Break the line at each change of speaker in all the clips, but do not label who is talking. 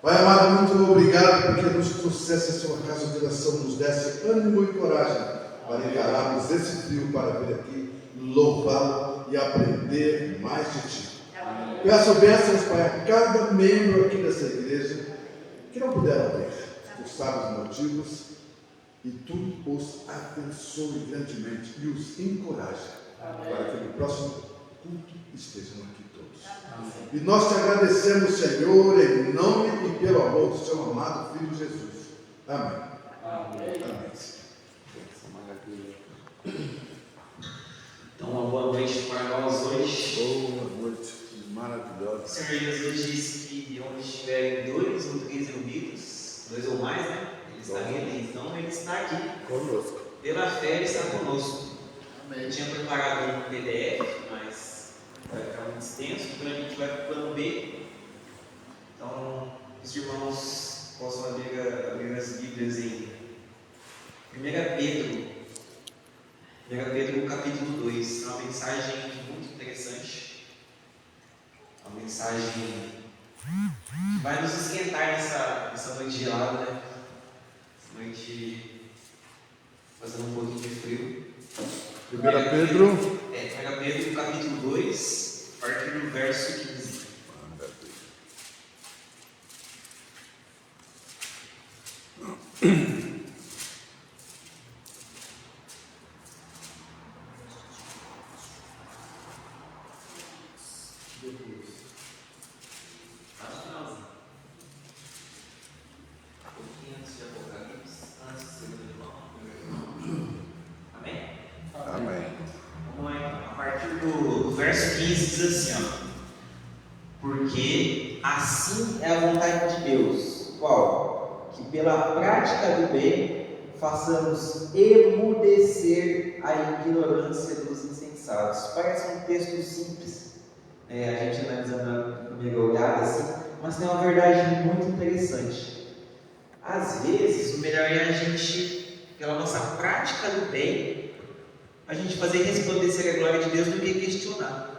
Pai amado, muito obrigado porque nos trouxesse a sua casa de oração, nos desse ânimo e coragem para encararmos esse frio, para vir aqui louvá-lo e aprender mais de Ti. Peço bênçãos, Pai, a cada membro aqui dessa igreja que não puderam vir, Tu sabes os motivos, e Tu os abençoe grandemente e os encoraje para que no próximo culto estejam aqui todos. E nós Te agradecemos, Senhor, em nome e pelo amor do Seu amado Filho Jesus. Amém. Amém.
Então, uma boa noite para nós hoje.
Boa noite, maravilhosa.
O Senhor Jesus disse que onde estiverem 2 ou 3 reunidos, 2 ou mais, né? Ele está ali. Então, Ele está aqui
Conosco.
Pela fé, Ele está conosco. Eu tinha preparado um PDF, mas vai ficar muito extenso, então a gente vai para o plano B. Então, os irmãos possam abrir as Bíblias em 1 Pedro, capítulo 2. É uma mensagem muito interessante. Uma mensagem que vai nos esquentar nessa noite gelada, né? Essa noite fazendo um pouquinho de frio.
1 Pedro.
1 Pedro, capítulo 2, a partir do verso 15. Verso 15 diz assim, porque assim é a vontade de Deus, qual? Que pela prática do bem façamos emudecer a ignorância dos insensatos. Parece um texto simples, a gente analisando na primeira olhada assim, mas tem uma verdade muito interessante. Às vezes, o melhor é a gente, pela nossa prática do bem, a gente fazer resplandecer a glória de Deus do que questionar.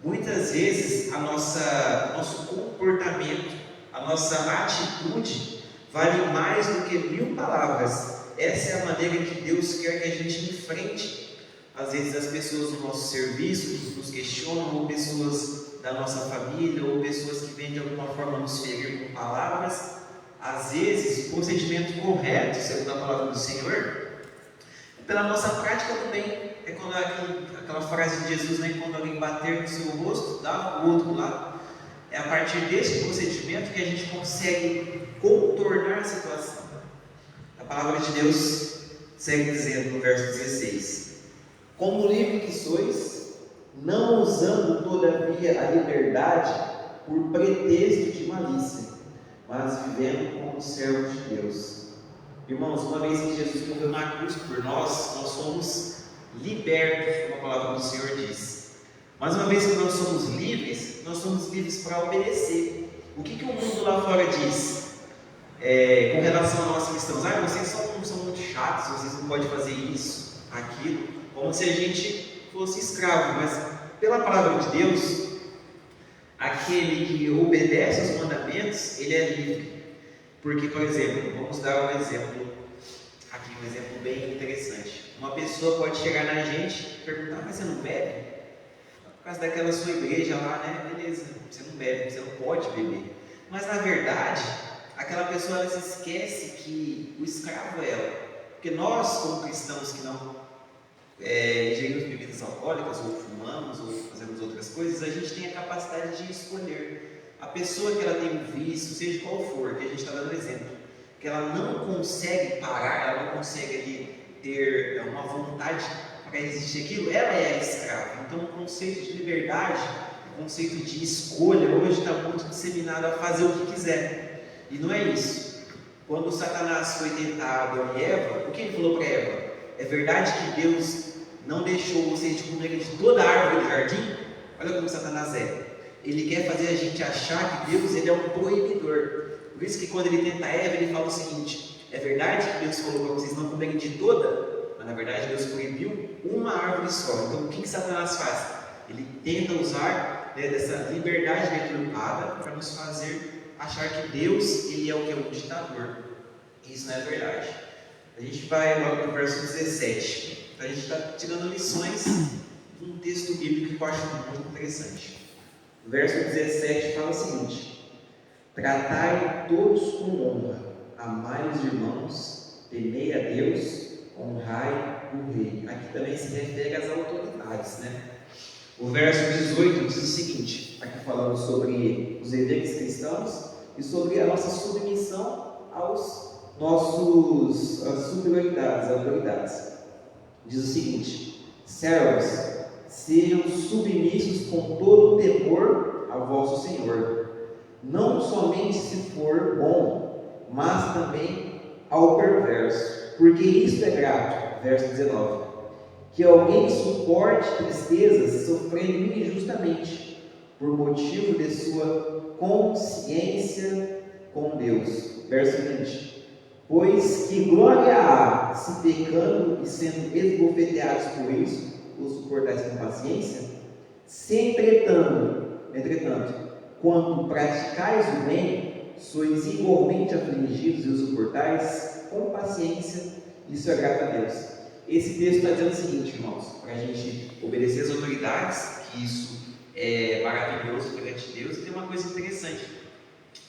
Muitas vezes nosso comportamento, a nossa atitude vale mais do que 1000 palavras. Essa é a maneira que Deus quer que a gente enfrente. Às vezes as pessoas do nosso serviço que nos questionam, ou pessoas da nossa família, ou pessoas que vêm de alguma forma nos ferir com palavras. Às vezes o procedimento correto, segundo a palavra do Senhor, pela nossa prática também. É quando aquela frase de Jesus, né? Quando alguém bater no seu rosto, dá o outro lado. É a partir desse procedimento que a gente consegue contornar a situação. A palavra de Deus segue dizendo no verso 16: como livre que sois, não usando todavia a liberdade por pretexto de malícia, mas vivendo como servos de Deus. Irmãos, uma vez que Jesus morreu na cruz por nós somos libertos, como a palavra do Senhor diz. Mas uma vez que nós somos livres para obedecer. O que o mundo lá fora diz com relação a nós cristãos? Vocês são muito chatos, vocês não podem fazer isso, aquilo, como se a gente fosse escravo. Mas pela palavra de Deus, aquele que obedece aos mandamentos, ele é livre. Porque, por exemplo, vamos dar um exemplo aqui, um exemplo bem interessante. Uma pessoa pode chegar na gente e perguntar: mas você não bebe? Por causa daquela sua igreja lá, né? Beleza, você não bebe, você não pode beber. Mas na verdade, aquela pessoa ela se esquece que o escravo é ela. Porque nós, como cristãos que não ingerimos bebidas alcoólicas, ou fumamos, ou fazemos outras coisas, a gente tem a capacidade de escolher. A pessoa que ela tem um vício, seja qual for, que a gente está dando exemplo, que ela não consegue parar, ela não consegue ali ter uma vontade para existir aquilo, ela é a escrava. Então o conceito de liberdade, o conceito de escolha, hoje está muito disseminado a fazer o que quiser. E não é isso. Quando Satanás foi tentar Adão e Eva, o que ele falou para Eva? É verdade que Deus não deixou vocês de comer de toda a árvore do jardim? Olha como Satanás é. Ele quer fazer a gente achar que Deus ele é um proibidor. Por isso que quando ele tenta Eva, ele fala o seguinte: é verdade que Deus falou para vocês não comerem de toda? Mas na verdade Deus proibiu uma árvore só. Então o que Satanás faz? Ele tenta usar dessa liberdade deturpada para nos fazer achar que Deus ele é o que é um ditador. Isso não é verdade. A gente vai agora para o verso 17. A gente está tirando lições de um texto bíblico que eu acho muito interessante. O verso 17 fala o seguinte: tratai todos com honra, amai os irmãos, temei a Deus, honrai o rei. Aqui também se refere às autoridades, né? O verso 18 diz o seguinte, aqui falando sobre os deveres cristãos e sobre a nossa submissão às superioridades, autoridades. Diz o seguinte: servos, sejam submissos com todo temor ao vosso Senhor, não somente se for bom, mas também ao perverso, porque isto é grato. Verso 19: que alguém suporte tristezas sofrendo injustamente, por motivo de sua consciência com Deus. Verso 20: pois que glória há, se pecando e sendo esbofeteados por isso, o suportais com paciência? Se entretanto, quando praticais o bem, sois igualmente afligidos e o suportais com paciência, isso é grato a Deus. Esse texto está dizendo o seguinte, irmãos, para a gente obedecer às autoridades, que isso é maravilhoso perante Deus. E tem uma coisa interessante,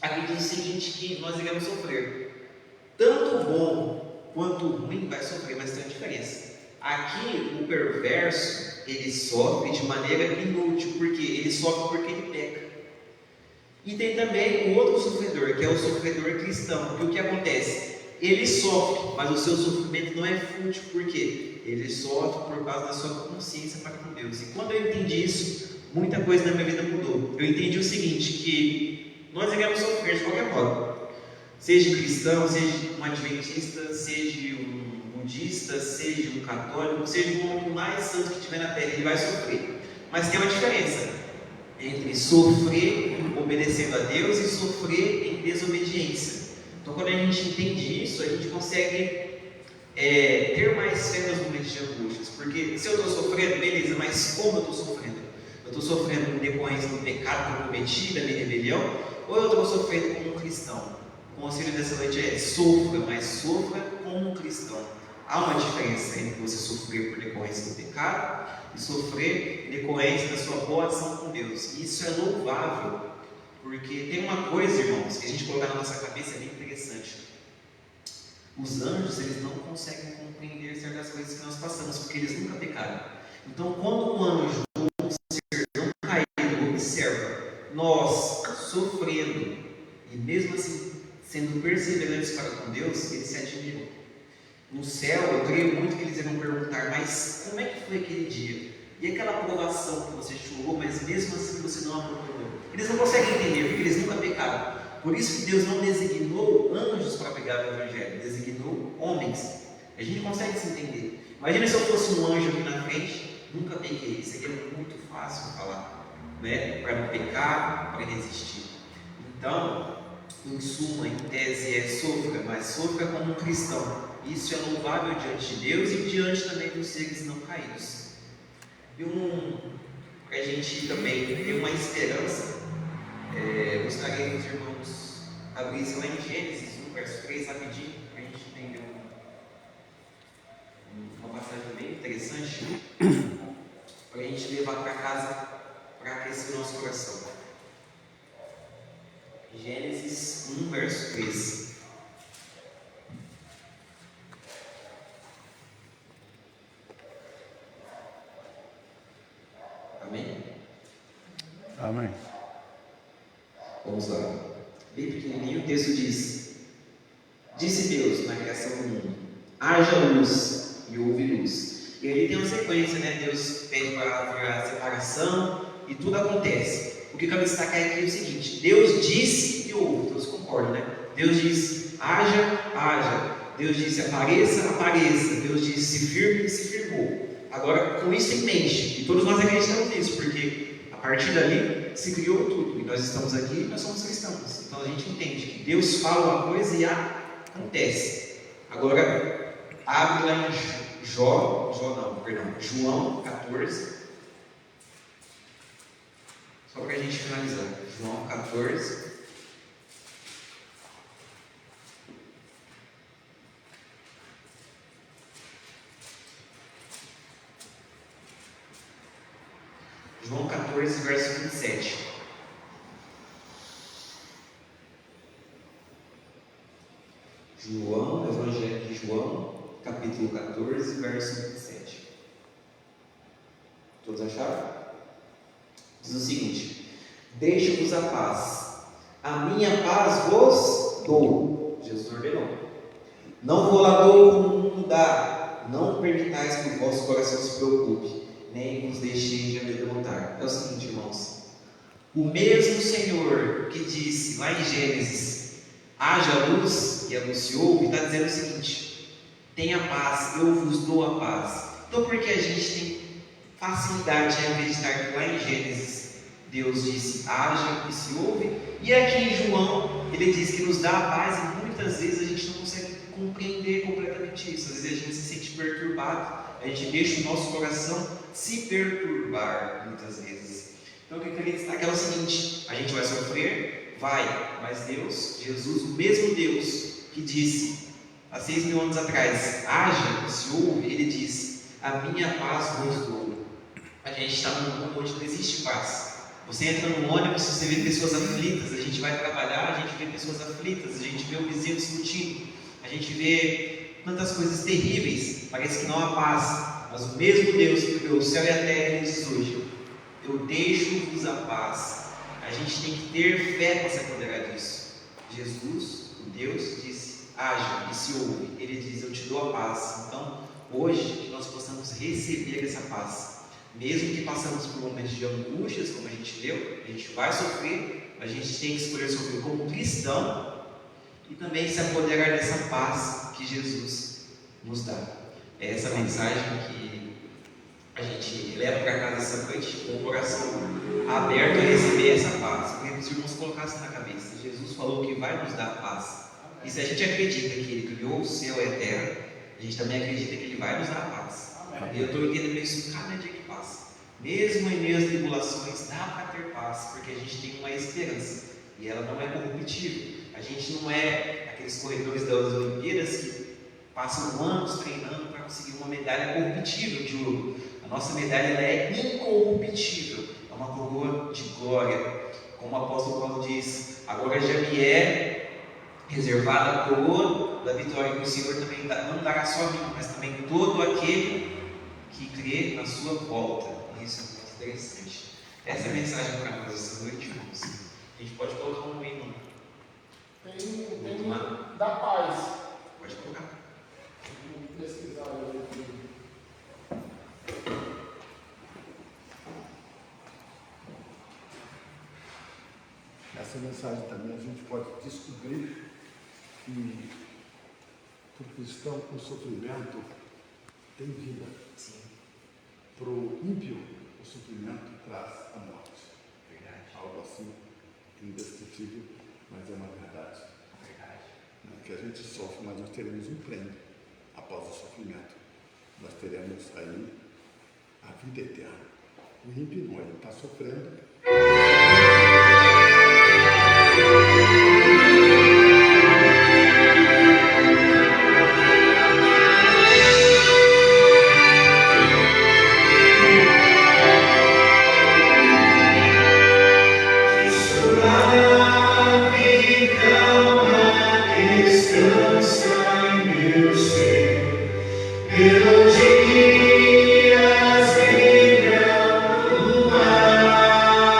aqui diz o seguinte, que nós iremos sofrer, tanto bom quanto ruim vai sofrer, mas tem uma diferença. Aqui o perverso, ele sofre de maneira inútil, porque ele sofre porque ele peca. E tem também o outro sofredor, que é o sofredor cristão. E o que acontece? Ele sofre, mas o seu sofrimento não é fútil, porque ele sofre por causa da sua consciência para com Deus. E quando eu entendi isso, muita coisa na minha vida mudou. Eu entendi o seguinte, que nós iremos sofrer de qualquer modo. Seja cristão, seja um adventista, seja um budista, seja um católico, seja o homem mais santo que tiver na terra, ele vai sofrer. Mas tem uma diferença entre sofrer obedecendo a Deus e sofrer em desobediência. Então, quando a gente entende isso, a gente consegue ter mais fé nos momentos de angústias. Porque se eu estou sofrendo, beleza, mas como eu estou sofrendo? Eu estou sofrendo em decorrência do pecado que eu cometi, da minha rebelião, ou eu estou sofrendo como um cristão? O conselho dessa noite é: sofra, mas sofra como um cristão. Há uma diferença entre você sofrer por decorrência do pecado e sofrer em decorrência da sua boa ação com Deus. E isso é louvável, porque tem uma coisa, irmãos, que a gente colocar na nossa cabeça é bem interessante. Os anjos, eles não conseguem compreender certas coisas que nós passamos, porque eles nunca pecaram. Então, quando um anjo ou um ser não caído observa nós sofrendo e mesmo assim sendo perseverantes para com Deus, eles se admiram. No céu, eu creio muito que eles irão perguntar: mas como é que foi aquele dia? E aquela aprovação que você chorou, mas mesmo assim você não aprovou? Eles não conseguem entender, porque eles nunca pecaram. Por isso que Deus não designou anjos para pregar o Evangelho, designou homens. A gente consegue se entender. Imagina se eu fosse um anjo aqui na frente: nunca pequei. Seria muito fácil falar, né? Para não pecar, para resistir. Então, em suma, em tese, sofra, mas sofra como um cristão. Isso é louvável diante de Deus e diante também dos seres não caídos. E para a gente também ter uma esperança, gostaria que os irmãos abrissem lá em Gênesis 1, verso 3, rapidinho, para a gente entender uma passagem bem interessante, para a gente levar para casa, para aquecer o nosso coração. Gênesis 1, verso 3. Amém?
Amém.
Vamos lá. Bem pequenininho, o texto diz: disse Deus na criação do mundo: haja luz, e houve luz. E ali tem uma sequência, né? Deus pede para a separação e tudo acontece. O que eu quero destacar aqui é o seguinte: Deus disse e houve. Todos concordam, né? Deus disse: haja, haja. Deus disse: apareça, apareça. Deus disse: se firme, se firmou. Agora, com isso em mente, e todos nós acreditamos nisso, porque a partir dali se criou tudo, e nós estamos aqui e nós somos cristãos. Então a gente entende que Deus fala uma coisa e acontece. Agora, abre lá em João 14, só para a gente finalizar. João 14, 14, verso 27. João, Evangelho de João, capítulo 14, verso 27. Todos acharam? Diz o seguinte: deixo-vos a paz, a minha paz vos dou. Jesus ordenou. Não vou lá dou como o mundo dá. Não permitais que o vosso coração se preocupe, nem vos deixeis de amedrontar. É o seguinte, irmãos: o mesmo Senhor que disse lá em Gênesis, haja luz, e a luz se ouve, está dizendo o seguinte: tenha paz, eu vos dou a paz. Então, por que a gente tem facilidade de acreditar que lá em Gênesis Deus disse haja e se ouve, e aqui em João ele diz que nos dá a paz, e muitas vezes a gente não consegue compreender completamente isso. Às vezes a gente se sente perturbado, a gente deixa o nosso coração se perturbar muitas vezes. Então o que ele destaca é o seguinte: a gente vai sofrer? Vai, mas Deus, Jesus, o mesmo Deus que disse há 6.000 anos atrás, haja e se ouve, ele diz, a minha paz vos dou. A gente está num mundo onde não existe paz. Você entra no ônibus, você vê pessoas aflitas, a gente vai trabalhar, a gente vê pessoas aflitas, a gente vê o vizinho discutindo, a gente vê tantas coisas terríveis, parece que não há paz. Mas o mesmo Deus que criou o céu e a terra, ele diz hoje, eu deixo-vos a paz. A gente tem que ter fé para se apoderar disso. Jesus, o Deus, disse, haja e se ouve. Ele diz, eu te dou a paz. Então, hoje, que nós possamos receber essa paz. Mesmo que passamos por momentos de angústias, como a gente leu, a gente vai sofrer, a gente tem que escolher sofrer como cristão e também se apoderar dessa paz que Jesus nos dá. É essa mensagem que a gente leva para casa essa noite com o coração aberto a receber essa paz. Eu queria que os irmãos colocassem na cabeça: Jesus falou que vai nos dar paz. E se a gente acredita que Ele criou o céu e a terra, a gente também acredita que Ele vai nos dar paz. E eu estou entendendo isso cada dia que passa. Mesmo em meio às tribulações, dá para ter paz, porque a gente tem uma esperança e ela não é corruptível. A gente não é aqueles corredores das Olimpíadas que passam anos treinando para conseguir uma medalha corruptível de ouro. A nossa medalha ela é incorruptível, é uma coroa de glória. Como o apóstolo Paulo diz, agora já me é reservada a coroa da vitória, que o Senhor também não dará só a mim, mas também todo aquele que crê na sua volta. Isso é muito interessante. Essa é a mensagem para nós essa noite, irmãos. A gente pode colocar um hino.
Tem da paz.
Pode colocar.
Vou pesquisar aqui.
Essa mensagem também a gente pode descobrir que para o cristão o sofrimento tem vida.
Sim.
Para o ímpio, o sofrimento traz a morte.
Verdade.
Algo assim indescritível, mas é uma verdade.
Verdade.
Que a gente sofre, mas nós teremos um prêmio após o sofrimento. Nós teremos aí a vida eterna. O ímpio não, ele está sofrendo.
Melodias em meu mar.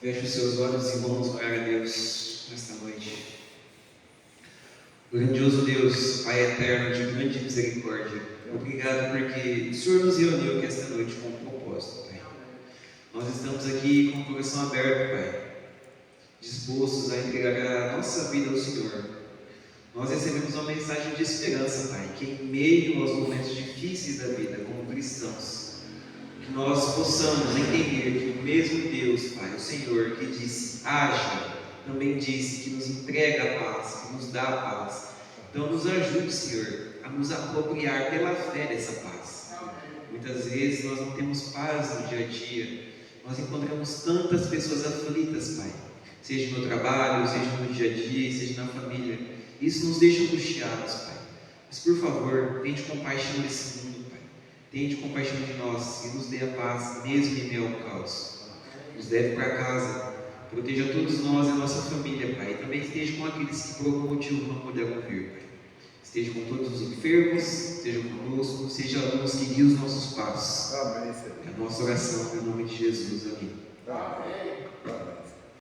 Feche os seus olhos e vamos orar a Deus nesta noite. Grandioso Deus, Pai eterno de grande misericórdia, obrigado porque o Senhor nos reuniu aqui esta noite com um propósito, Pai. Nós estamos aqui com o coração aberto, Pai, dispostos a entregar a nossa vida ao Senhor. Nós recebemos uma mensagem de esperança, Pai, que em meio aos momentos difíceis da vida, como cristãos, que nós possamos entender que o mesmo Deus, Pai, o Senhor, que disse, haja, também disse que nos entrega a paz, que nos dá a paz. Então nos ajude, Senhor, a nos apropriar pela fé dessa paz. Muitas vezes nós não temos paz no dia a dia, nós encontramos tantas pessoas aflitas, Pai, seja no trabalho, seja no dia a dia, seja na família. Isso nos deixa angustiados, Pai. Mas por favor, tenha compaixão desse mundo, Pai. Tenha compaixão de nós e nos dê a paz, mesmo em meio ao caos. Nos leve para casa. Proteja todos nós e a nossa família, Pai. E também esteja com aqueles que por algum motivo não puderam vir, Pai. Esteja com todos os enfermos, esteja conosco, seja a luz que guia os nossos passos.
Amém, Senhor.
É a nossa oração, em nome de Jesus. Amém.
Amém.